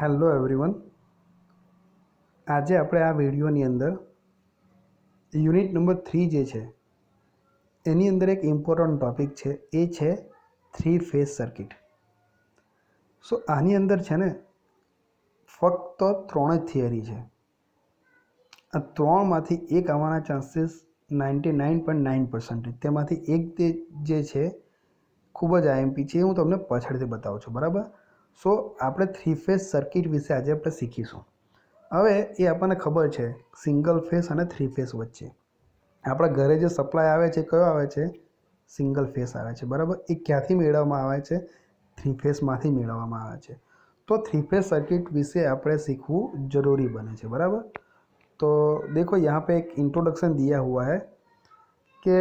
Hello everyone, આજે આપણે આ વિડીયોની અંદર યુનિટ નંબર 3 જે છે એની અંદર એક ઇમ્પોર્ટન્ટ ટોપિક છે, એ છે થ્રી ફેઝ સર્કિટ. સો આની અંદર છે ને ફક્ત 3 જ થિયરી છે. આ ત્રણમાંથી એક આવવાના ચાન્સીસ 99.9%. તેમાંથી એક જે છે ખૂબ જ આઈએમપી છે, હું તમને પાછળથી બતાવું છું, બરાબર. સો આપણે થ્રી ફેઝ સર્કિટ વિશે આજે આપણે શીખીશું. હવે એ આપણને ખબર છે સિંગલ ફેઝ અને થ્રી ફેઝ વચ્ચે આપણા ઘરે જે સપ્લાય આવે છે કયો આવે છે? સિંગલ ફેઝ આવે છે, બરાબર. એ ક્યાંથી મેળવવામાં આવે છે? થ્રી ફેઝમાંથી મેળવવામાં આવે છે. તો થ્રી ફેઝ સર્કિટ વિશે આપણે શીખવું જરૂરી બને છે, બરાબર. तो देखो यहाँ पे एक इंट्रोडक्शन दिया हुआ है कि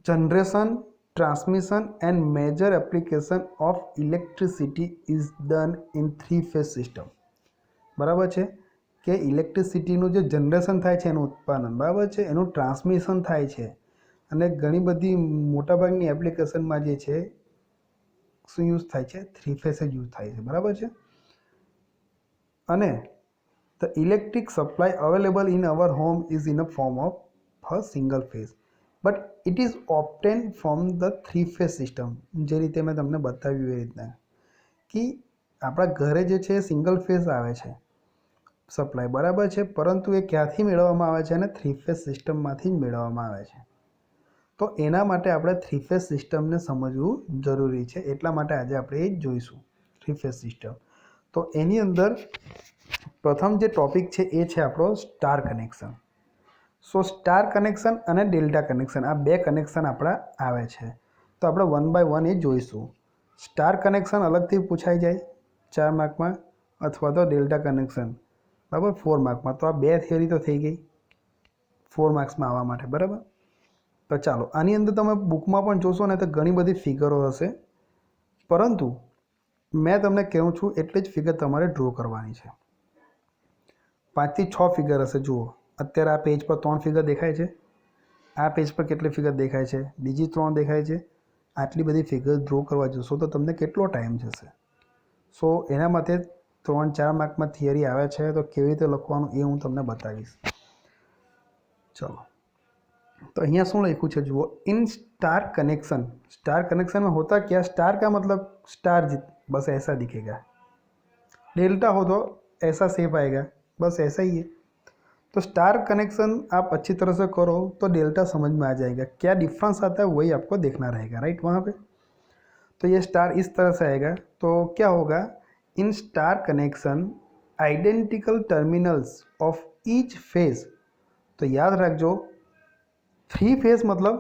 generation, transmission and major application of electricity is done in three phase system. बराबर है कि इलेक्ट्रिसिटीનું જે જનરેશન થાય છે એનું ઉત્પાદન, બરાબર છે, એનું ટ્રાન્સમિશન થાય છે અને ઘણી બધી મોટાભાગની એપ્લિકેશનમાં જે છે શું યુઝ થાય છે? થ્રી ફેઝ જ યુઝ થાય છે, બરાબર છે. અને the electric supply available in our home is in a form of a single phase, but it is obtained from the three phase system. જે રીતે મેં તમને બતાવ્યું એ રીતના કે આપણા ઘરે જે છે સિંગલ ફેઝ આવે છે સપ્લાય, બરાબર છે, પરંતુ એ ક્યાંથી મેળવવામાં આવે છે? અને થ્રી ફેઝ સિસ્ટમમાંથી જ મેળવવામાં આવે છે. તો એના માટે આપણે થ્રી ફેઝ સિસ્ટમને સમજવું જરૂરી છે, એટલા માટે આજે આપણે એ જોઈશું થ્રી ફેઝ સિસ્ટમ. તો એની અંદર પ્રથમ જે ટોપિક છે એ છે આપણો સ્ટાર કનેક્શન. સો સ્ટાર કનેક્શન અને ડેલ્ટા કનેક્શન, આ બે કનેક્શન આપણા આવે છે. તો આપણે 1 બાય 1 એ જોઈશું. સ્ટાર કનેક્શન અલગથી પૂછાઈ જાય 4 માર્કમાં, અથવા તો ડેલ્ટા કનેક્શન, બરાબર, 4 માર્કમાં. તો આ બે થિયરી તો થઈ ગઈ 4 માર્ક્સમાં આવવા માટે, બરાબર. તો ચાલો, આની અંદર તમે બુકમાં પણ જોશો ને તો ઘણી બધી ફિગરો હશે, પરંતુ મેં તમને કહું છું એટલી જ ફિગર તમારે ડ્રો કરવાની છે. 5 થી 6 ફિગર હશે. જુઓ, અત્યારે આ પેજ પર 3 ફિગર દેખાય છે, આ પેજ પર કેટલી ફિગર દેખાય છે? બીજી 3 દેખાય છે. આટલી બધી ફિગર ડ્રો કરવા જશો તો તમને કેટલો ટાઈમ જશે? સો એના માટે 3-4 માર્કમાં થિયરી આવે છે, તો કેવી રીતે લખવાનું એ હું તમને બતાવીશ. ચલો, तो यहाँ શું લખ્યું છે જુઓ, इन स्टार कनेक्शन. स्टार कनेक्शन में होता क्या? स्टार का मतलब स्टार बस ऐसा दिखेगा. डेल्टा हो तो ऐसा शेप आएगा, बस ऐसा ही है. तो स्टार कनेक्शन आप अच्छी तरह से करो तो डेल्टा समझ में आ जाएगा. क्या डिफरेंस आता है वही आपको देखना रहेगा, राइट. वहाँ पे तो ये स्टार इस तरह से आएगा. तो क्या होगा? In star connection identical terminals of each phase. तो याद रखो, थ्री फेज मतलब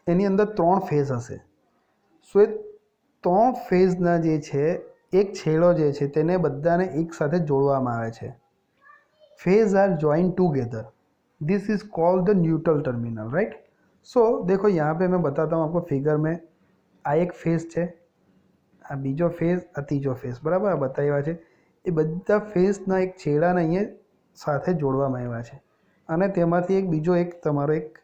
એની અંદર 3 ફેઝ હશે. સો એ 3 ફેઝના જે છે એક છેડો જે છે તેને બધાને એક સાથે જોડવામાં આવે છે. Phase are join together. This is called the neutral terminal, right. So देखो यहाँ पे मैं बताता हूँ आपको फिगर में. आ एक फेज है, आ बीजो फेज, आ तीजो फेज, बराबर. आ बताव्या है એ બધા ફેઝના એક છેડાને અહીંયા સાથે જોડવામાં આવ્યા છે અને તેમાંથી એક બીજો એક તમારો એક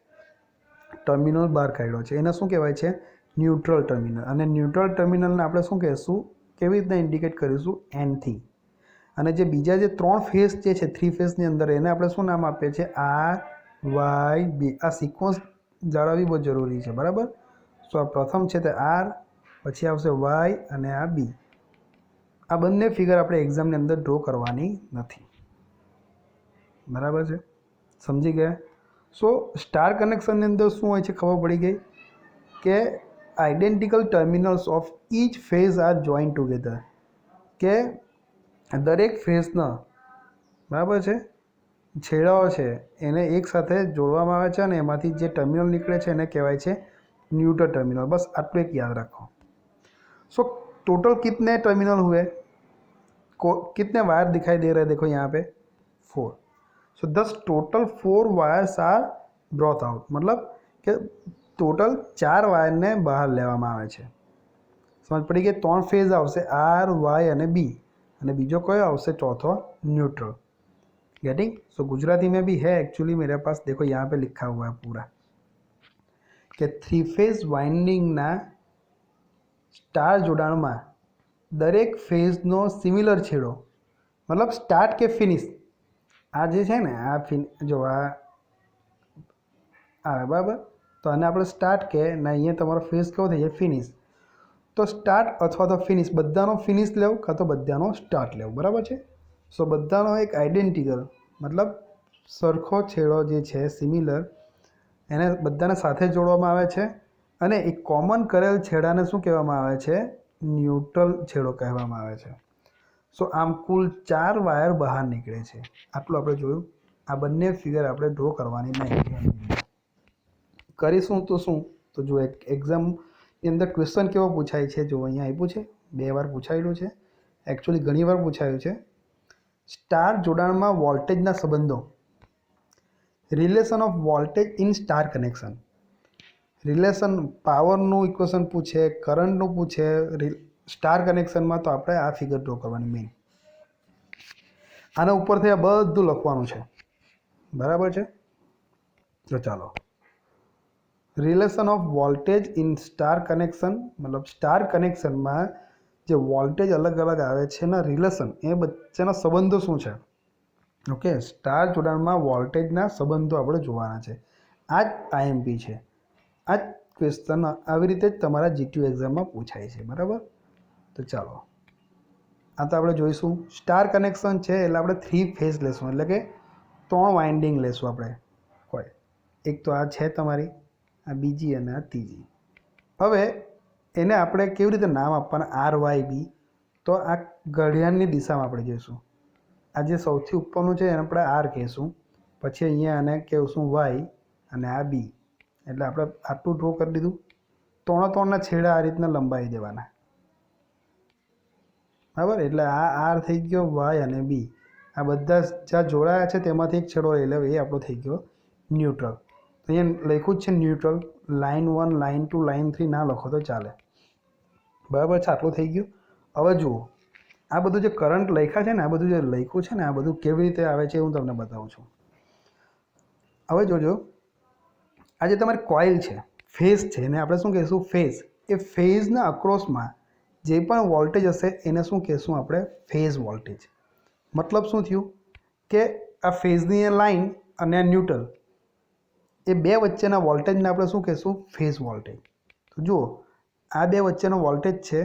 ટર્મિનલ બહાર કાઢ્યો છે. એને શું કહેવાય છે? Neutral terminal. અને ન્યુટ્રલ ટર્મિનલને આપણે શું કહીશું? કેવી રીતના ઇન્ડિકેટ કરીશું? એનથી. અને જે બીજા જે 3 ફેઝ જે છે થ્રી ફેઝની અંદર એને આપણે શું નામ આપીએ છીએ? આર, વાય, બી. આ સિક્વન્સ જાળવવી બહુ જરૂરી છે, બરાબર. સો આ પ્રથમ છે તે આર, પછી આવશે વાય અને આ બી. આ બંને ફિગર આપણે એક્ઝામની અંદર ડ્રો કરવાની નથી, બરાબર છે, સમજી ગયા. સો સ્ટાર કનેક્શનની અંદર શું હોય છે ખબર પડી ગઈ કે identical terminals of each phase are join together. કે દરેક ફેઝના, બરાબર છે, છેડાઓ છે એને એક સાથે જોડવામાં આવે છે અને એમાંથી જે ટર્મિનલ નીકળે છે એને કહેવાય છે न्यूट्रल टर्मिनल. बस आटલું एक याद रखो. सो टोटल कितने टर्मिनल हुए? कितने वायर दिखाई दे रहे हैं? देखो यहाँ पे 4. So this total 4 wires are brought out. मतलब કે ટોટલ 4 વાયરને બહાર લેવામાં આવે છે. સમજ પડી ગઈ? 3 ફેઝ આવશે, આર, વાય અને બી, અને બીજો કયો આવશે? चौथा न्यूट्रल. गेटिंग? सो गुजराती में भी है एक्चुअली मेरे पास. देखो यहाँ पे लिखा हुआ है पूरा कि थ्री फेज वाइंडिंग ना स्टार जोड़ाण में દરેક ફેઝનો સિમિલર છેડો મતલબ સ્ટાર્ટ કે ફિનિશ, આ જે છે ને આ જો આ આવે બરાબર, તો આને આપણે સ્ટાર્ટ કે ને અહીંયા તમારો ફેઝ કેવો થઈ જાય ફિનિશ, તો સ્ટાર્ટ અથવા તો ફિનિશ બધાનો ફિનિશ લેવું કાં તો બધાનો સ્ટાર્ટ લેવું, બરાબર છે. સો બધાનો એક આઈડેન્ટિકલ મતલબ સરખો છેડો જે છે સિમિલર, એને બધાને સાથે જોડવામાં આવે છે અને એક કોમન કરેલ છેડાને શું કહેવામાં આવે છે? ન્યુટ્રલ છેડો કહેવામાં આવે છે. સો આમ કુલ 4 વાયર બહાર નીકળે છે. આટલું આપણે જોયું. આ બંને ફિગર આપણે ડ્રો કરવાની નહીં. કરીશું તો શું? તો જો એક્ઝામની અંદર ક્વેશ્ચન કેવો પૂછાય છે, જો અહીંયા આપ્યું છે, 2 વાર પૂછાયેલું છે, એકચ્યુઅલી ઘણી વાર પૂછાયું છે. સ્ટાર જોડાણમાં વોલ્ટેજના સંબંધો, relation of voltage in star connection, relation પાવરનું ઇક્વેશન પૂછે, કરંટનું પૂછે સ્ટાર કનેક્શનમાં, તો આપણે આ ફિગર ડ્રો કરવાની મેઇન. આના ઉપરથી આ બધું લખવાનું છે, બરાબર છે. તો ચાલો, relation of voltage in star connection મતલબ સ્ટાર કનેક્શનમાં જે વોલ્ટેજ અલગ અલગ આવે છે એના રિલેશન, એ વચ્ચેના સંબંધો શું છે? ઓકે, સ્ટાર જોડાણમાં વોલ્ટેજના સંબંધો આપણે જોવાના છે. આ જ આઈએમપી છે. આ જ ક્વેશ્ચન આવી રીતે જ તમારા જીટીયુ એક્ઝામમાં પૂછાય છે, બરાબર. તો ચાલો, આ તો આપણે જોઈશું. સ્ટાર કનેક્શન છે એટલે આપણે 3 ફેઝ લેશું, એટલે કે 3 વાઇન્ડિંગ લેશું આપણે. કોઈ એક તો આ છે તમારી, આ બીજી અને આ ત્રીજી. હવે એને આપણે કેવી રીતે નામ આપવાના? R Y B. તો આ ઘડિયાળની દિશામાં આપણે જોઈશું. આ જે સૌથી ઉપરનું છે એને આપણે આર કહીશું, પછી અહીંયા આને કહીશું વાય અને આ બી. એટલે આપણે આટલું ડ્રો કરી દીધું. 3 છેડા આ રીતના લંબાવી દેવાના, બરાબર. એટલે આ આર થઈ ગયો, વાય અને બી. આ બધા જ્યાં જોડાયા છે તેમાંથી એક છેડો લઈ લેવો, એ આપણો થઈ ગયો ન્યુટ્રલ. અહીંયા લખ્યું જ છે ન્યુટ્રલ. લાઇન 1, લાઇન 2, લાઇન 3 ના લખો તો ચાલે, બરાબર છે. આટલું થઈ ગયું. હવે જુઓ, આ બધું જે કરંટ લખ્યા છે ને, આ બધું જે લખ્યું છે ને, આ બધું કેવી રીતે આવે છે હું તમને બતાવું છું. હવે જોજો, આ જે તમારી કોઇલ છે, ફેઝ છે, એને આપણે શું કહીશું? ફેઝ. એ ફેઝના અક્રોસમાં જે પણ વોલ્ટેજ હશે એને શું કહીશું આપણે? Phase voltage. મતલબ શું થયું કે આ ફેઝની લાઇન અને આ ન્યુટ્રલ, એ બે વચ્ચેના વોલ્ટેજને આપણે શું કહીશું? Phase voltage. તો જુઓ, આ બે વચ્ચેનો વોલ્ટેજ છે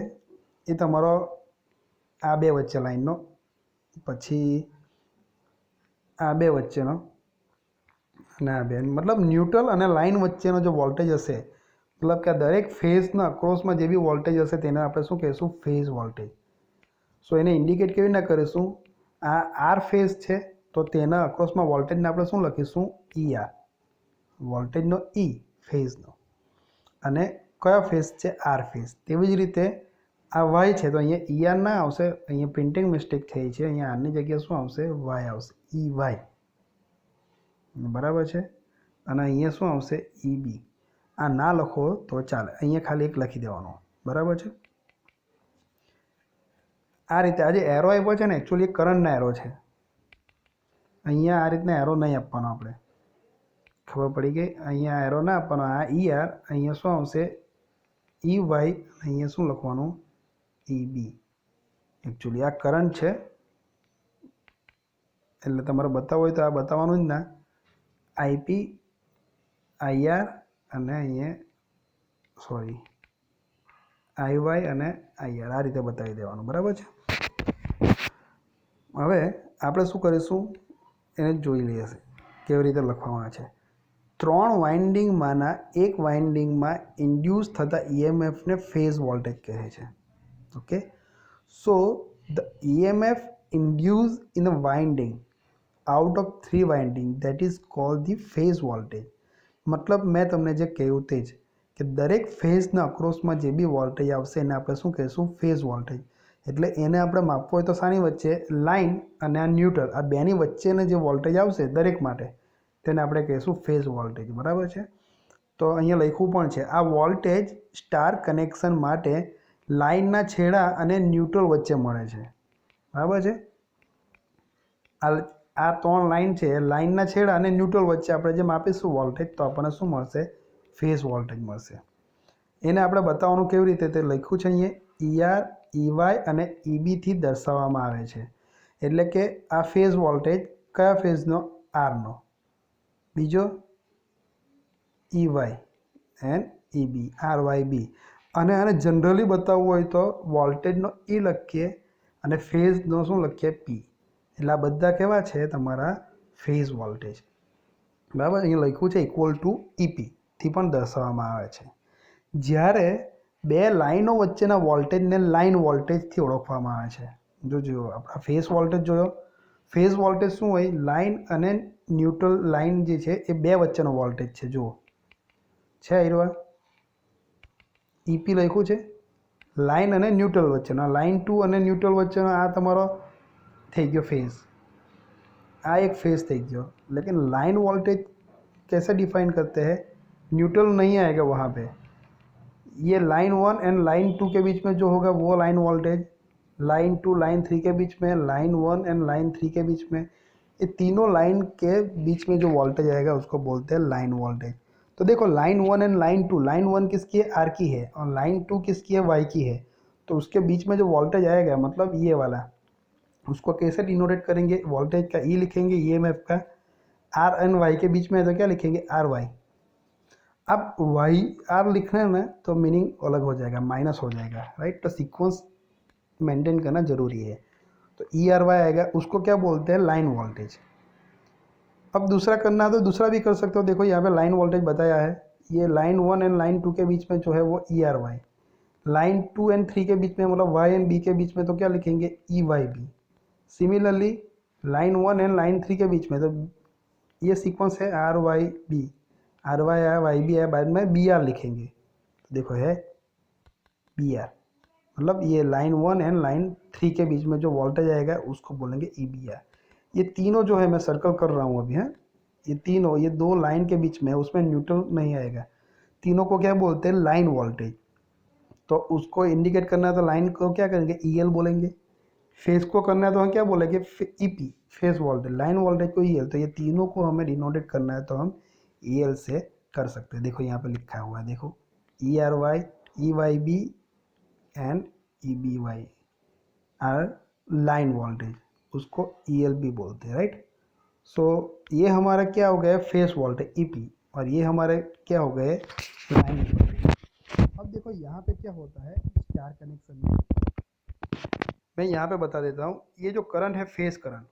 એ તમારો આ બે વચ્ચે લાઈનનો, પછી આ બે વચ્ચેનો અને આ બે, મતલબ ન્યુટ્રલ અને લાઇન વચ્ચેનો જે વોલ્ટેજ હશે, મતલબ કે આ દરેક ફેઝના અક્રોસમાં જે બી વોલ્ટેજ હશે તેને આપણે શું કહીશું? Phase voltage. સો એને ઇન્ડિકેટ કેવી રીતના કરીશું? આ આર ફેઝ છે તો તેના અક્રોસમાં વોલ્ટેજને આપણે શું લખીશું? E R. વોલ્ટેજનો ઈ ફેઝનો, અને કયો ફેઝ છે? R phase. તેવી જ રીતે આ વાય છે તો અહીંયા ઈ આર ના આવશે, અહીંયા પ્રિન્ટિંગ મિસ્ટેક થઈ છે, અહીંયા આરની જગ્યાએ શું આવશે? વાય આવશે, ઈ વાય, બરાબર છે. અને અહીંયા શું આવશે? ઈ બી. આ ના લખો તો ચાલે, અહીંયા ખાલી એક લખી દેવાનો, બરાબર છે. આ રીતે આ જે એરો આપ્યો છે ને, એકચ્યુઅલી કરંટના એરો છે. અહીંયા આ રીતના એરો નહીં આપવાનો, આપણે ખબર પડી ગઈ. અહીંયા એરો ના આપવાનો, આ ઈ આર, અહીંયા શું આવશે? ઈ વાય, અહીંયા શું લખવાનું? ઈ બી. એકચ્યુઅલી આ કરંટ છે એટલે તમારે બતાવવું હોય તો આ બતાવવાનું જ ના. આઈપી, આઈઆર અને અહીંયા સોરી આઈવાય અને આઈઆર, આ રીતે બતાવી દેવાનું, બરાબર છે. હવે આપણે શું કરીશું એને જોઈ લઈએ કેવી રીતે લખવામાં છે. 3 વાઇન્ડિંગમાંના એક વાઇન્ડિંગમાં ઇન્ડ્યુસ થતા ઈએમએફને ફેઝ વોલ્ટેજ કહે છે. Okay, so the EMF induce in a winding out of 3 winding that is called the phase voltage. મતલબ મેં તમને જે કહ્યું તે જ, કે દરેક ફેઝના અક્રોસમાં જે બી વોલ્ટેજ આવશે એને આપણે શું કહીશું? Phase voltage. એટલે એને આપણે માપવું હોય તો શાની વચ્ચે? લાઇન અને આ ન્યુટ્રલ, આ બેની વચ્ચેને જે વોલ્ટેજ આવશે દરેક માટે તેને આપણે કહીશું ફેઝ વોલ્ટેજ, બરાબર છે. તો અહીંયા લખ્યું પણ છે, આ વોલ્ટેજ સ્ટાર કનેક્શન માટે લાઇનના છેડા અને ન્યુટ્રલ વચ્ચે મળે છે, બરાબર છે. આ 3 લાઇન છે, લાઇનના છેડા અને ન્યુટ્રલ વચ્ચે આપણે જે માપીશું વોલ્ટેજ, તો આપણને શું મળશે? ફેઝ વોલ્ટેજ મળશે. એને આપણે બતાવવાનું કેવી રીતે? તે લખ્યું છે અહીંયા ઈ આર, EY અને EB થી દર્શાવવામાં આવે છે. એટલે કે આ ફેઝ વોલ્ટેજ કયા ફેઝનો? આરનો. બીજો EY એન્ડ EB, RYB. અને આને જનરલી બતાવવું હોય તો વોલ્ટેજનો E લખીએ અને ફેઝનો શું લખીએ? P. એટલે આ બધા કેવા છે? તમારા ફેઝ વોલ્ટેજ. બરાબર, અહીં લખ્યું છે ઇક્વલ ટુ EP થી પણ દર્શાવવામાં આવે છે. જ્યારે બે લાઈનો વચ્ચેના વોલ્ટેજને લાઈન વોલ્ટેજથી ઓળખવામાં આવે છે. જો આપણા ફેઝ વોલ્ટેજ જોયો. ફેઝ વોલ્ટેજ શું હોય? લાઈન અને ન્યુટ્રલ લાઈન જે છે એ બે વચ્ચેનો વોલ્ટેજ છે. જુઓ છે આયરવા EP લખ્યું છે લાઈન અને ન્યુટ્રલ વચ્ચેનો. લાઈન ટુ અને ન્યુટ્રલ વચ્ચેનો આ તમારો થઈ ગયો ફેઝ. आ एक फेज થઈ गया. लेकिन लाइन वोल्टेज कैसे डिफाइन करते हैं? न्यूट्रल नहीं आएगा वहाँ पे. ये लाइन 1 एंड लाइन 2 के बीच में जो होगा वो लाइन वोल्टेज, लाइन 2 लाइन 3 के बीच में, लाइन 1 एंड लाइन 3 के बीच में, ये तीनों लाइन के बीच में जो वोल्टेज आएगा उसको बोलते हैं लाइन वोल्टेज. तो देखो लाइन 1 एंड लाइन 2, लाइन 1 किसकी है? आर की है, और लाइन 2 किसकी है? वाई की है. तो उसके बीच में जो वोल्टेज आएगा मतलब ये वाला, उसको कैसे डिनोटेट करेंगे? वोल्टेज का ई लिखेंगे, ईएमएफ का. आर एंड वाई के बीच में है तो क्या लिखेंगे? R Y. अब वाई आर लिखना है ना तो मीनिंग अलग हो जाएगा, माइनस हो जाएगा, राइट. तो सीक्वेंस मेंटेन करना जरूरी है. तो ई आर वाई आएगा, उसको क्या बोलते हैं? Line voltage. अब दूसरा करना है तो दूसरा भी कर सकते हो. देखो यहाँ पे लाइन वोल्टेज बताया है, ये लाइन 1 एंड लाइन 2 के बीच में जो है वो E R Y. Line 2 and 3 के बीच में मतलब वाई एंड बी के बीच में तो क्या लिखेंगे? E Y B. Similarly line 1 and line 3 के बीच में तो ये सीक्वेंस है R Y B. R Y आया, वाई बी आया, बाद में बी आर लिखेंगे. तो देखो है बी आर, मतलब ये लाइन 1 एंड लाइन 3 के बीच में जो वोल्टेज आएगा उसको बोलेंगे ई बी आर. ये तीनों जो है मैं सर्कल कर रहा हूँ अभी, है ये तीनों, ये दो लाइन के बीच में, उसमें न्यूट्रल नहीं आएगा. तीनों को क्या बोलते हैं? Line voltage. तो उसको इंडिकेट करना है तो लाइन को क्या करेंगे? ई एल बोलेंगे. फेज को करना है तो हम क्या बोलेंगे? EP, phase voltage. Line voltage को ईएल. तो ये तीनों को हमें डिनोटेट करना है तो हम ईएल से कर सकते हैं. देखो यहाँ पे लिखा हुआ है, देखो E R Y, E Y B and E B Y R line voltage, उसको ईएल भी बोलते हैं, राइट. सो ये हमारा क्या हो गया? Phase voltage EP. और ये हमारे क्या हो गए? Line voltage. अब देखो यहाँ पे क्या होता है स्टार कनेक्शन में, मैं यहाँ पे बता देता हूँ. ये जो करंट है फेज करंट,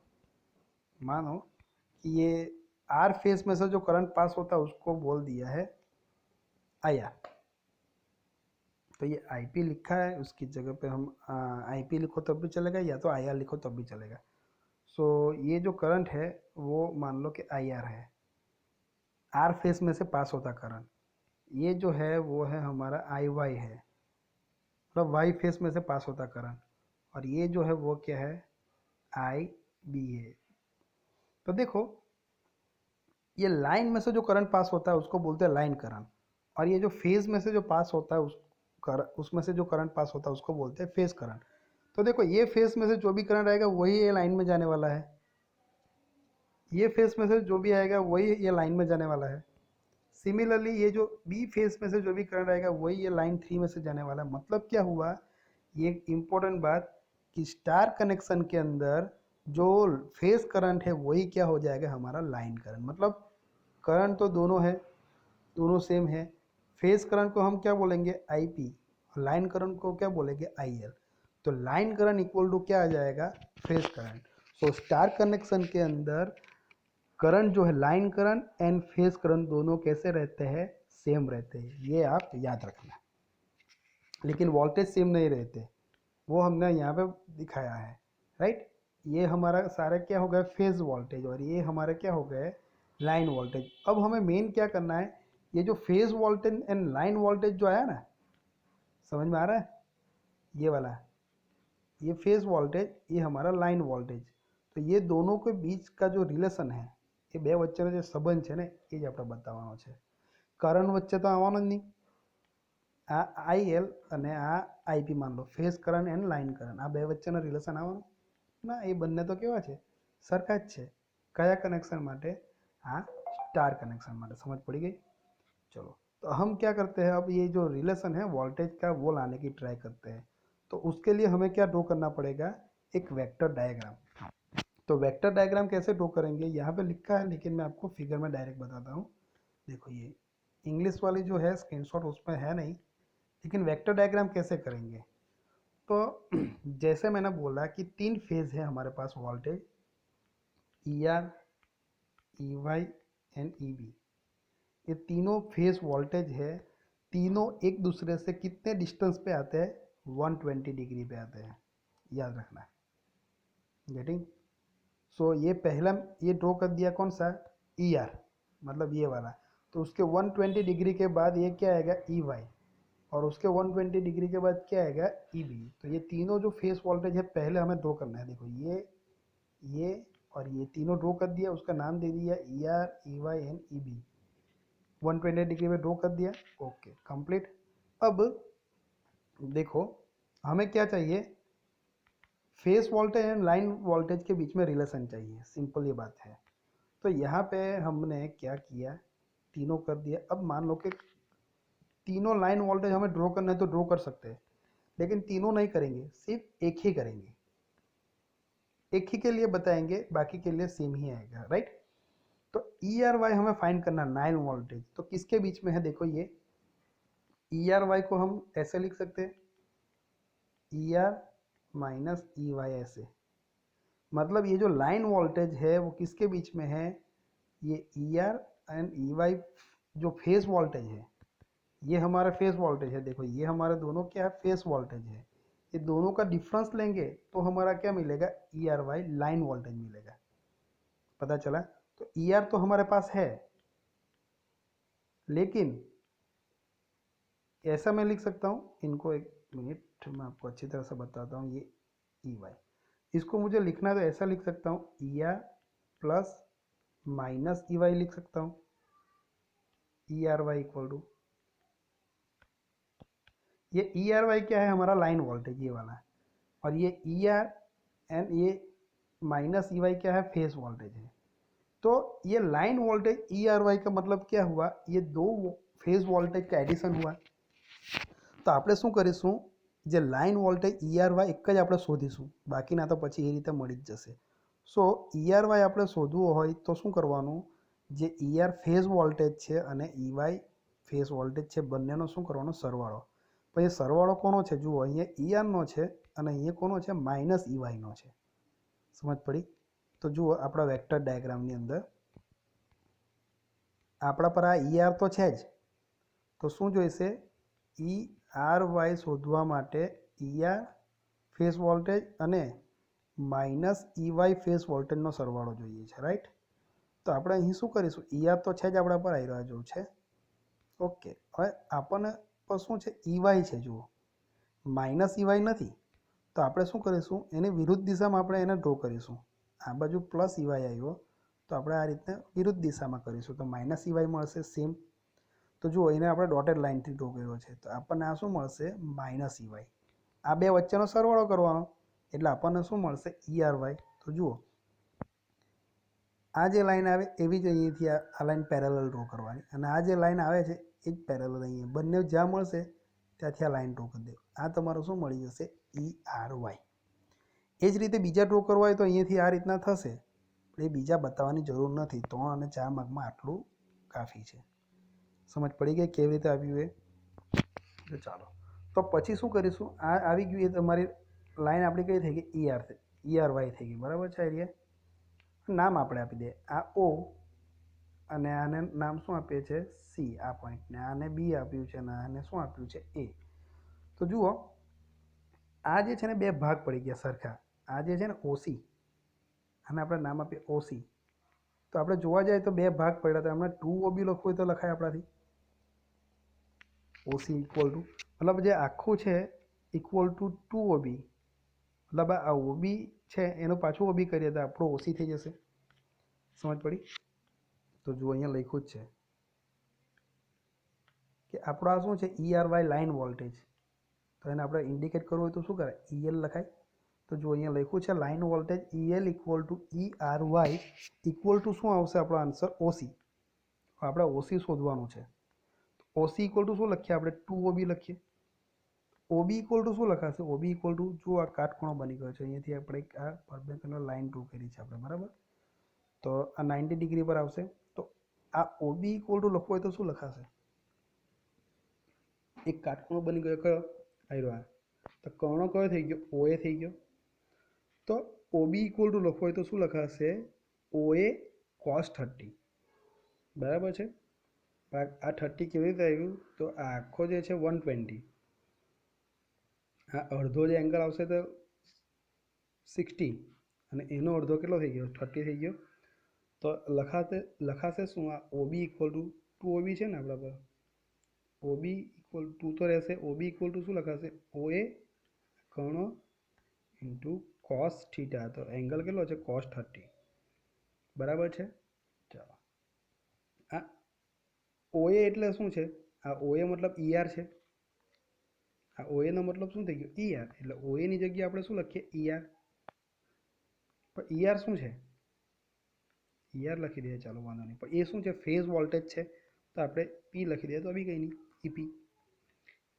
मानो कि ये आर फेज में से जो करंट पास होता है उसको बोल दिया है आई आर. तो ये आई पी लिखा है, उसकी जगह पे हम आई पी लिखो तब भी चलेगा, या तो आई आर लिखो तब भी चलेगा. सो ये जो करंट है वो मान लो कि आई आर है, आर फेज में से पास होता करंट. ये जो है वो है हमारा आई वाई है, मतलब वाई फेज में से पास होता करंट. और ये जो है वो क्या है? आई बी है. तो देखो ये लाइन में से जो करंट पास होता है उसको बोलते हैं लाइन करंट. और ये जो फेज में से जो पास होता है उसमें से जो करंट पास होता है उसको बोलते हैं फेज करंट. तो देखो ये फेज में से जो भी करंट आएगा वही ये लाइन में जाने वाला है, ये फेज में से जो भी आएगा वही ये लाइन में जाने वाला है. सिमिलरली ये जो बी फेज में से जो भी करंट आएगा वही ये लाइन 3 में से जाने वाला है. मतलब क्या हुआ? ये एक इम्पोर्टेंट बात कि स्टार कनेक्शन के अंदर जो फेज करंट है वही क्या हो जाएगा? हमारा लाइन करंट. मतलब करंट तो दोनों है, दोनों सेम है. फेज करंट को हम क्या बोलेंगे? आई पी, और लाइन करंट को क्या बोलेंगे? I L. तो लाइन करंट इक्वल टू क्या आ जाएगा? Phase current. So star connection के अंदर करंट जो है line current and phase current दोनों कैसे रहते हैं? सेम रहते हैं. ये आप याद रखना. लेकिन वोल्टेज सेम नहीं रहते, वो हमने यहाँ पे दिखाया है, राइट. ये हमारा सारा क्या हो गया? Phase voltage. और ये हमारे क्या हो गए? Line voltage. अब हमें मेन क्या करना है? ये जो phase voltage and line voltage जो आया ना, समझ में आ रहा है? ये वाला, ये फेज वोल्टेज, ये हमारा लाइन वोल्टेज. तो ये दोनों के बीच का जो रिलेशन है, ये બે વચ્ચેનો જે સંબંધ છે ને એ જ આપણે બતાવવાનો છે. કરંટ વચ્ચે તો આવવાનો જ નહીં. આ આઈ એલ અને આ આઈપી मान लो phase current and line current, આ બે વચ્ચેનો રિલેશન આવવાનો ના. એ બંને તો કેવા છે? સરખા જ છે. કયા કનેક્શન માટે? આ સ્ટાર कनेक्शन માટે. समझ पड़ी गई? चलो, तो हम क्या करते हैं अब, ये जो रिलेशन है वोल्टेज का वो लाने की ट्राई करते हैं. तो उसके लिए हमें क्या ड्रॉ करना पड़ेगा, एक वेक्टर डायग्राम। तो वेक्टर डायग्राम कैसे ड्रॉ करेंगे, यहाँ पे लिखा है लेकिन मैं आपको फिगर में डायरेक्ट बताता हूँ। देखो ये इंग्लिश वाली जो है स्क्रीनशॉट उसमें है नहीं, लेकिन वेक्टर डायग्राम कैसे करेंगे। तो जैसे मैंने बोला कि 3 फेज है हमारे पास voltage, E R, E Y and E B. ये तीनों फेज वोल्टेज है, तीनों एक दूसरे से कितने डिस्टेंस पे आते हैं, 120 डिग्री पे आते हैं, याद रखना। गेटिंग। सो ये पहला ये ड्रॉ कर दिया कौन सा, ई आर, मतलब ये वाला। तो उसके 120 डिग्री के बाद ये क्या आएगा, ई वाई, और उसके 120 डिग्री के बाद क्या आएगा, ई बी। तो ये तीनों जो फेस वोल्टेज है पहले हमें ड्रॉ करना है। देखो ये और ये तीनों ड्रॉ कर दिया, उसका नाम दे दिया E R, E Y and E B. 120 degree में ड्रॉ कर दिया, ओके कंप्लीट। अब देखो हमें क्या चाहिए, phase voltage and line voltage के बीच में रिलेशन चाहिए, सिंपल ये बात है। तो यहाँ पे हमने क्या किया, तीनों कर दिया। अब मान लो कि तीनों लाइन वोल्टेज हमें ड्रॉ करना है तो ड्रॉ कर सकते हैं, लेकिन तीनों नहीं करेंगे, सिर्फ एक ही करेंगे, एक ही के लिए बताएंगे, बाकी के लिए सेम ही आएगा, राइट। तो ई आर वाई हमें फाइंड करना, 9 वोल्टेज तो किसके बीच में है, देखो ये ई आर वाई को हम ऐसे लिख सकते हैं, E R minus E Y ऐसे। मतलब ये जो लाइन वोल्टेज है वो किसके बीच में है, ये E R and E Y जो फेस वोल्टेज है, ये हमारा फेस वोल्टेज है। देखो ये हमारे दोनों क्या है, फेस वोल्टेज है। ये दोनों का डिफरेंस लेंगे तो हमारा क्या मिलेगा, E R Y line voltage मिलेगा। पता चला। तो ई आर तो हमारे पास है, लेकिन ऐसा मैं लिख सकता हूँ, इनको एक मिनट मैं आपको अच्छी तरह से बताता हूँ। ये ई वाई, इसको मुझे लिखना है तो ऐसा लिख सकता हूँ, E R plus minus E Y लिख सकता हूँ, E R Y equal to, ये ई आर वाई क्या है, हमारा लाइन वोल्टेज ये वाला, और ये ई आर एंड ये माइनस ई वाई क्या है, फेस वोल्टेज है। तो ये line voltage E R Y का मतलब क्या हुआ, ये दो फेज वोल्टेज का एडिशन हुआ। તો આપણે શું કરીશું, જે લાઇન વોલ્ટેજ ER/Y એક જ આપણે શોધીશું, બાકીના તો પછી એ રીતે મળી જ જશે। સો ER/Y આપણે શોધવું હોય તો શું કરવાનું, જે ER ફેઝ વોલ્ટેજ છે અને EY ફેઝ વોલ્ટેજ છે, બંનેનો શું કરવાનો, સરવાળો। પછી સરવાળો કોનો છે, જુઓ અહીંયા ERનો છે અને અહીંયા કોનો છે, માઇનસ EYનો છે। સમજ પડી। તો જુઓ આપણા વેક્ટર ડાયાગ્રામની અંદર આપણા પર આ ER તો છે જ, તો શું જોઈશે, ઈ આર વાય શોધવા માટે ER ફેઝ વોલ્ટેજ અને માઇનસ EY ફેઝ વોલ્ટેજનો સરવાળો જોઈએ છે, રાઈટ। તો આપણે અહીં શું કરીશું, ER તો છે જ આપણા પર આવી રહ્યા જેવું છે, ઓકે। હવે આપણને પર શું છે, EY છે, જુઓ માઇનસ EY નથી, તો આપણે શું કરીશું, એની વિરુદ્ધ દિશામાં આપણે એને ડ્રો કરીશું। આ બાજુ પ્લસ EY આવ્યો તો આપણે આ રીતે વિરુદ્ધ દિશામાં કરીશું, તો માઇનસ EY મળશે સેમ। તો જુઓ એને આપણે ડોટેડ લાઇનથી ડ્રો કર્યો છે, તો આપણને આ શું મળશે, માઇનસ EY। આ બે વચ્ચેનો સરવાળો કરવાનો એટલે આપણને શું મળશે, ERY। તો જુઓ આ જે લાઈન આવે એવી જ અહીંયાથી આ લાઈન પેરેલલ ડ્રો કરવાની, અને આ જે લાઈન આવે છે એ જ પેરેલલ અહીંયા, બંને જ્યાં મળશે ત્યાંથી આ લાઈન ડ્રો કરી દે। આ તમારું શું મળી જશે, ERY। એ જ રીતે બીજા ડ્રો કરવા હોય તો અહીંયાથી આ રીતના થશે, એ બીજા બતાવવાની જરૂર નથી। 3 અને 4 માર્કમાં આટલું કાફી છે। સમજ પડી ગઈ કેવી રીતે આવ્યું એ। તો ચાલો તો પછી શું કરીશું, આ આવી ગયું, એ તમારી લાઈન આપણી કઈ થઈ ગઈ, ERY થઈ ગઈ, બરાબર છે। એરિયા નામ આપણે આપી દઈએ, આ O અને આને નામ શું આપીએ છે, C, આ પોઈન્ટને આને B આપ્યું છે અને આને શું આપ્યું છે, A। તો જુઓ આ જે છે ને બે ભાગ પડી ગયા સરખા, આ જે છે ને OC, આને આપણે નામ આપીએ OC। તો આપણે જોવા જઈએ તો બે ભાગ પડ્યા, તો આપણે 2OB લખવું હોય તો લખાય આપણાથી, OC ઇક્વલ ટુ, મતલબ જે આખું છે ઇક્વલ ટુ 2OB, મતલબ આ OB છે એનું પાછું OB કરીએ તો આપણું OC થઈ જશે। સમજ પડી। તો જુઓ અહીંયા લખ્યું જ છે કે આપણો આ શું છે, ERY લાઇન વોલ્ટેજ, તો એને આપણે ઇન્ડિકેટ કરવું હોય તો શું કરાય, EL લખાય। તો જુઓ અહીંયા લખ્યું છે line voltage EL equal to ERY equal to શું આવશે આપણો આન્સર, OC। આપણે OC શોધવાનું છે। OC ઇક્વલ ટુ શું લખીએ આપણે, 2OB લખીએ। ઓબી ઇક્વલ ટુ શું લખાશે? ઓબી ઇક્વલ ટુ, જો આ કાટખૂણો બની ગયો છે, અહીંયાથી આપણે આ પરપેન્ડિક્યુલર લાઇન ડ્રો કરી છે આપણે, બરાબર? તો આ 90 ડિગ્રી પર આવશે. તો આ ઓબી ઇક્વલ ટુ લખવું હોય તો શું લખાશે? એક કાટખૂણો બની ગયો, કયો આવ્યો આ, તો કર્ણ કયો થઈ ગયો? ઓએ થઈ ગયો. તો ઓબી ઇક્વલ ટુ લખવું હોય તો શું લખાશે? ઓએ કોસ 30, બરાબર છે? આ 30 કેવી રીતે આવ્યું? તો આ આખો જે છે 120, આ અડધો જે એંગલ આવશે તો 60, અને એનો અડધો કેટલો થઈ ગયો? 30 થઈ ગયો. તો લખાશે શું? આ ઓબી ઇક્વલ ટુ ઓબી છે ને આપણા પર, ઓબી ઇક્વલ ટુ તો રહેશે. ઓબી ઇક્વલ ટુ શું લખાશે? ઓએ કર્ણ ઇન્ટુ કોસ થીટા. તો એંગલ કેટલો છે? કોસ 30, બરાબર છે? ચાલો, આ ઓએ એટલે શું છે? આ ઓએ મતલબ ઈઆર છે. આ ઓએ નો મતલબ શું થઈ ગયો? ઈઆર. એટલે ઓએ ની જગ્યાએ આપણે શું લખીએ? ઈઆર. પણ ઈઆર શું છે? ઈઆર લખી દઈએ, ચાલો વાંધો નહીં. પણ એ શું છે? ફેઝ વોલ્ટેજ છે, તો આપણે પી લખી દઈએ તો બી કંઈ નહીં, ઈપી.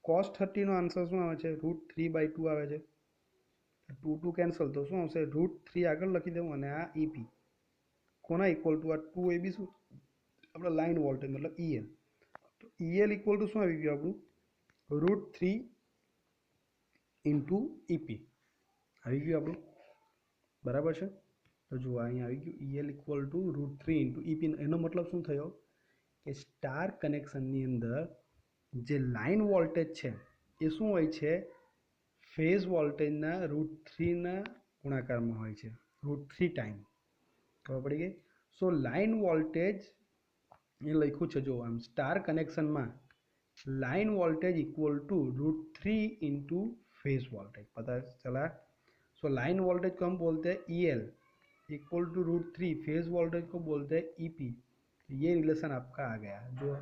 કોસ 30 નો આન્સર શું આવે છે? √3/2 આવે છે. 2 કેન્સલ, તો શું આવશે? √3 આગળ લખી દઉં, અને આ ઈપી કોના ઇક્વલ ટુ? આ 2 એ બી શું? આપણે લાઇન વોલ્ટેજ મતલબ ઈએલ. તો ઈએલ ઇક્વલ ટુ શું આવી ગયું આપણું? √3 ઇન્ટુ ઈપી આવી ગયું આપણું, બરાબર છે? તો જુઓ અહીંયા આવી ગયું ઈએલ ઇક્વલ ટુ √3 ઇન્ટુ ઈપી. એનો મતલબ શું થયો? કે સ્ટાર કનેક્શનની અંદર જે લાઇન વોલ્ટેજ છે એ શું હોય છે? ફેઝ વોલ્ટેજના √3ના ગુણાકારમાં હોય છે, √3 ટાઈમ. ખબર પડી ગઈ? સો લાઇન વોલ્ટેજ એ લખ્યું છે, જો આમ સ્ટાર કનેક્શનમાં line voltage equal to √3 into phase voltage, पता चला? सो लाइन वोल्टेज को हम बोलते हैं E L equal to √3, phase voltage को बोलते हैं ईपी. ये रिलेशन आपका आ गया. जो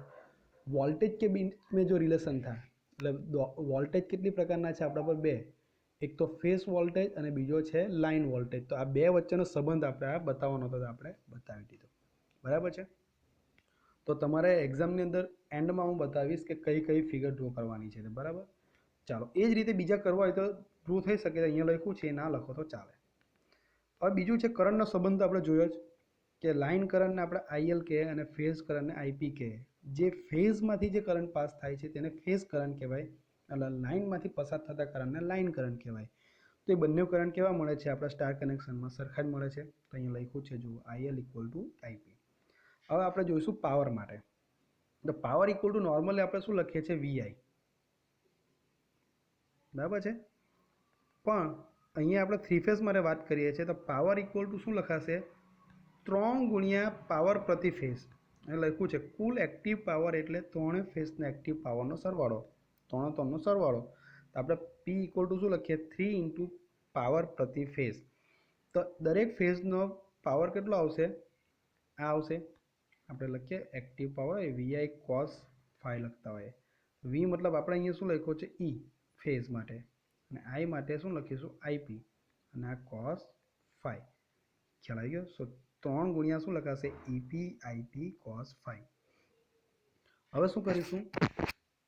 वोल्टेज के बीच में जो रिलेशन था, मतलब वोल्टेज कितनी प्रकारना છે આપણા પર? બે. એક તો ફેઝ વોલ્ટેજ અને બીજો છે લાઇન વોલ્ટેજ. તો આ બે વચ્ચેનો સંબંધ આપણે આ બતાવવાનો હતો, આપણે બતાવી દીધો, બરાબર છે? તો તમારે એક્ઝામની અંદર એન્ડમાં હું બતાવીશ કે કઈ કઈ ફિગર ડ્રો કરવાની છે, બરાબર? ચાલો, એ જ રીતે બીજા કરવા હોય તો ડ્રો થઈ શકે. અહીંયા લખ્યું છે, ના લખો તો ચાલે. હવે બીજું છે કરંટનો સંબંધ. આપણે જોયો જ કે લાઇન કરંટને આપણે આઈએલ કહે અને ફેઝ કરંટને આઈપી કહે. જે ફેઝમાંથી જે કરંટ પાસ થાય છે તેને ફેઝ કરંટ કહેવાય, એટલે લાઇનમાંથી પસાર થતા કરંટને લાઇન કરંટ કહેવાય. તો એ બંને કરંટ કેવા મળે છે? આપણા સ્ટાર કનેક્શનમાં સરખા જ મળે છે. તો અહીંયા લખ્યું છે, જુઓ, આઈએલ ઇક્વલ ટુ આઈપી. હવે આપણે જોઈશું પાવર માટે. તો પાવર ઇક્વલ ટુ નોર્મલી આપણે શું લખીએ છીએ? વીઆઈ, બરાબર છે? પણ અહીંયા આપણે થ્રી ફેઝ માટે વાત કરીએ છીએ, તો પાવર ઇક્વલ ટુ શું લખાશે? 3 ગુણ્યા પાવર પ્રતિ ફેઝ. એ લખ્યું છે કુલ એક્ટિવ પાવર, એટલે ત્રણે ફેઝના એક્ટિવ પાવરનો સરવાળો, ત્રણનો સરવાળો. તો આપણે પી ઇક્વલ ટુ શું લખીએ? 3 ઇન્ટુ પાવર પ્રતિ ફેઝ. તો દરેક ફેઝનો પાવર કેટલો આવશે? આ આવશે. આપણે લખીએ એક્ટિવ પાવર એ વીઆઈ કોસ 5 લખતા હોય. વી મતલબ આપણે અહીંયા શું લખ્યું છે? ઈ ફેઝ માટે, અને આઈ માટે શું લખીશું? આઈપી, અને આ કોસ 5. ખ્યાલ આવી ગયો? સો 3 ગુણ્યા શું લખાશે? EP IP cos 5. હવે શું કરીશું?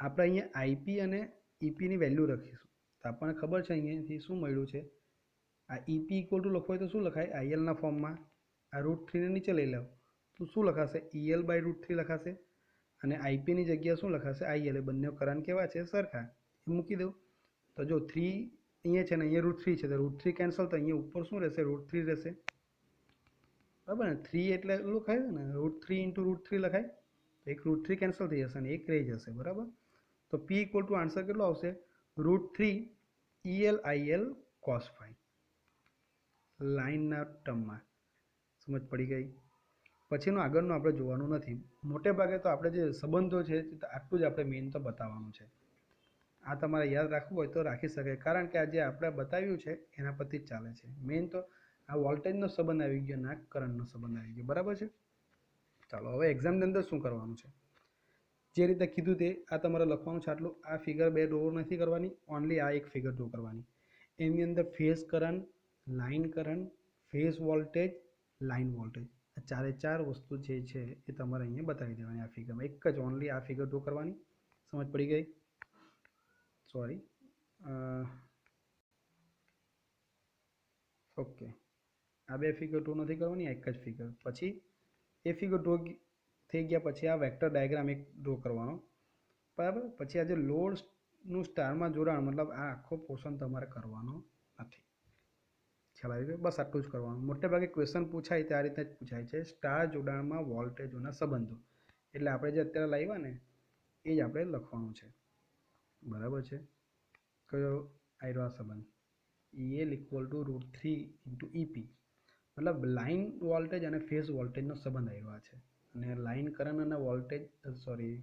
આપણે અહીંયા આઈપી અને ઈપીની વેલ્યુ રાખીશું. તો આપણને ખબર છે અહીંયાથી શું મળ્યું છે? આ ઈપી ઇક્વલ ટુ લખવું હોય તો શું લખાય? આઈએલના ફોર્મમાં. આ √3ને નીચે લઈ લો તો શું લખાશે? ઈએલ બાય √3 લખાશે, અને આઈપીની જગ્યાએ શું લખાશે? આઈએલ. એ બંને કરંટ કેવા છે? સરખા. એ મૂકી દઉં. તો જો 3 અહીંયા છે ને અહીંયા √3 છે, તો √3 કેન્સલ, તો અહીંયા ઉપર શું રહેશે? √3 રહેશે, બરાબર ને? 3 એટલે લખાય ને, √3 ઇન્ટુ √3 લખાય. તો એક √3 કેન્સલ થઈ જશે અને એક રહી જશે, બરાબર? તો પી ઇક્વલ ટુ આન્સર કેટલો આવશે? √3 ઈએલ આઈએલ કોસ 5, લાઇનના ટર્મમાં. સમજ પડી ગઈ? પછીનું આગળનું આપણે જોવાનું નથી. મોટે ભાગે તો આપણે જે સંબંધો છે આટલું જ આપણે મેઇન તો બતાવવાનું છે. આ તમારે યાદ રાખવું હોય તો રાખી શકાય, કારણ કે આ જે આપણે બતાવ્યું છે એના પરથી જ ચાલે છે. મેઇન તો આ વોલ્ટેજનો સંબંધ આવી ગયો, ના કરંટનો સંબંધ આવી ગયો, બરાબર છે? ચાલો, હવે એક્ઝામની અંદર શું કરવાનું છે? જે રીતે કીધું તે આ તમારે લખવાનું છે આટલું. આ ફિગર 2 ડ્રો નથી કરવાની, ઓનલી આ એક ફિગર ડ્રો કરવાની. એની અંદર phase current, line current, phase voltage, line voltage, આ ચારે ચાર વસ્તુ જે છે એ તમારે અહીંયા બતાવી દેવાની આ ફિગરમાં. એક જ ઓનલી આ ફિગર ડ્રો કરવાની. સમજ પડી ગઈ? સોરી, ઓકે, આ બે ફિગર ડ્રો નથી કરવાની, એક જ ફિગર. પછી એ ફિગર ડ્રો થઈ ગયા પછી આ વેક્ટર ડાયાગ્રામ એક ડ્રો કરવાનો, બરાબર. પછી આ જે લોડનું સ્ટારમાં જોડાણ, મતલબ આ આખો પોર્શન તમારે કરવાનો નથી. ખ્યાલ આવી ગયો? બસ આટલું જ કરવાનું. મોટે ભાગે ક્વેશ્ચન પૂછાય તે આ રીતે જ પૂછાય છે, સ્ટાર જોડાણમાં વોલ્ટેજોના સંબંધો. એટલે આપણે જે અત્યારે લાવ્યા ને એ જ આપણે લખવાનું છે, બરાબર છે. કયો આવ્યો આ સંબંધ? EL = √3 × EP, મતલબ લાઇન વોલ્ટેજ અને ફેઝ વોલ્ટેજનો સંબંધ આવ્યો છે. અને લાઇન કરંટ અને વોલ્ટેજ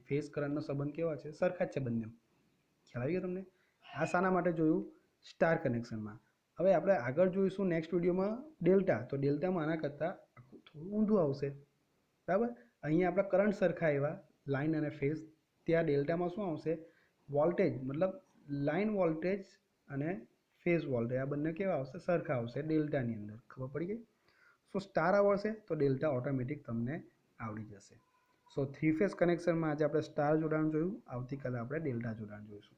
ફેઝ કરંટનો સંબંધ કેવા છે? સરખા જ છે બંને. ખ્યાલ આવી ગયો તમને? આ શાના માટે જોયું? સ્ટાર કનેક્શનમાં. હવે આપણે આગળ જોઈશું નેક્સ્ટ વિડીયોમાં ડેલ્ટા. તો ડેલ્ટામાં આના કરતાં આખું થોડું ઊંધું આવશે, બરાબર. અહીંયા આપણા કરંટ સરખા આવ્યા, લાઇન અને ફેઝ. ત્યાં ડેલ્ટામાં શું આવશે? વોલ્ટેજ, મતલબ લાઇન વોલ્ટેજ અને ફેઝ વોલ્ટેજ આ બંને કેવા આવશે? સરખા આવશે ડેલ્ટાની અંદર. ખબર પડી ગઈ? સો સ્ટાર આવડશે તો ડેલ્ટા ઓટોમેટિક તમને આવડી જશે. સો થ્રી ફેઝ કનેક્શનમાં આજે આપણે સ્ટાર જોડાણ જોયું, આવતીકાલે આપણે ડેલ્ટા જોડાણ જોઈશું.